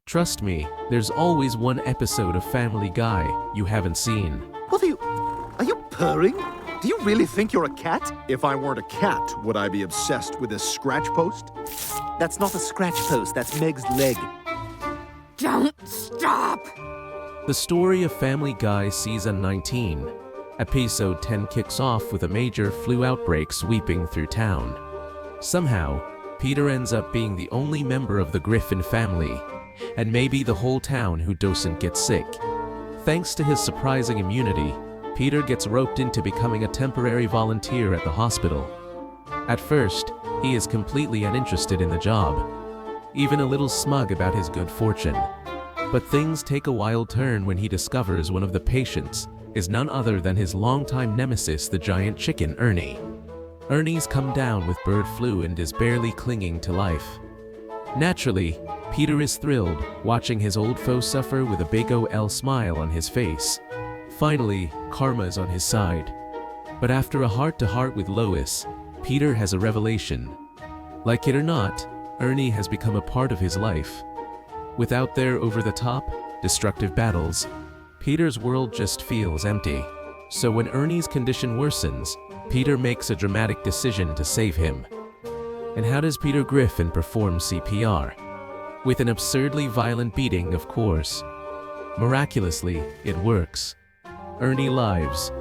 Trust me, there's always one episode of Family Guy you haven't seen. What are you purring? Do you really think you're a cat? If I weren't a cat, would I be obsessed with this scratch post? That's not a scratch post, that's Meg's leg. Don't stop! The story of Family Guy Season 19. Episode 10 kicks off with a major flu outbreak sweeping through town. Somehow, Peter ends up being the only member of the Griffin family, and maybe the whole town who doesn't get sick. Thanks to his surprising immunity, Peter gets roped into becoming a temporary volunteer at the hospital. At first, he is completely uninterested in the job, even a little smug about his good fortune. But things take a wild turn when he discovers one of the patients is none other than his longtime nemesis, the giant chicken Ernie. Ernie's come down with bird flu and is barely clinging to life. Naturally, Peter is thrilled watching his old foe suffer with a big OL smile on his face. Finally, karma's on his side. But after a heart-to-heart with Lois, Peter has a revelation. Like it or not, Ernie has become a part of his life. Without their over-the-top, destructive battles, Peter's world just feels empty. So when Ernie's condition worsens, Peter makes a dramatic decision to save him. And how does Peter Griffin perform CPR? With an absurdly violent beating, of course. Miraculously, it works. Ernie lives.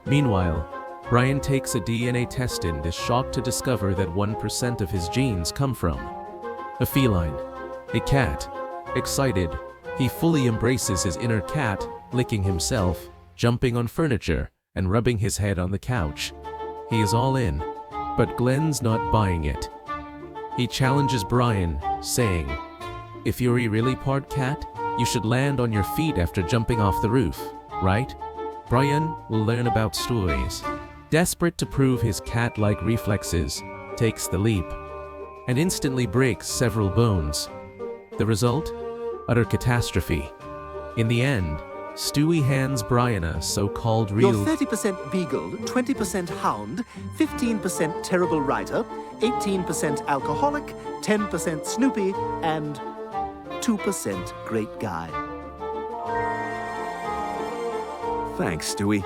Meanwhile, Brian takes a DNA test and is shocked to discover that 1% of his genes come from a feline, a cat. Excited, he fully embraces his inner cat, licking himself, jumping on furniture, and rubbing his head on the couch. He is all in, but Glenn's not buying it. He challenges Brian, saying, "If you're really part cat, you should land on your feet after jumping off the roof, right?" Brian will learn about stories. Desperate to prove his cat-like reflexes, takes the leap, and instantly breaks several bones. The result? Utter catastrophe. In the end, Stewie hands Brian a so-called real... You're 30% beagle, 20% hound, 15% terrible writer, 18% alcoholic, 10% Snoopy, and 2% great guy. Thanks, Stewie.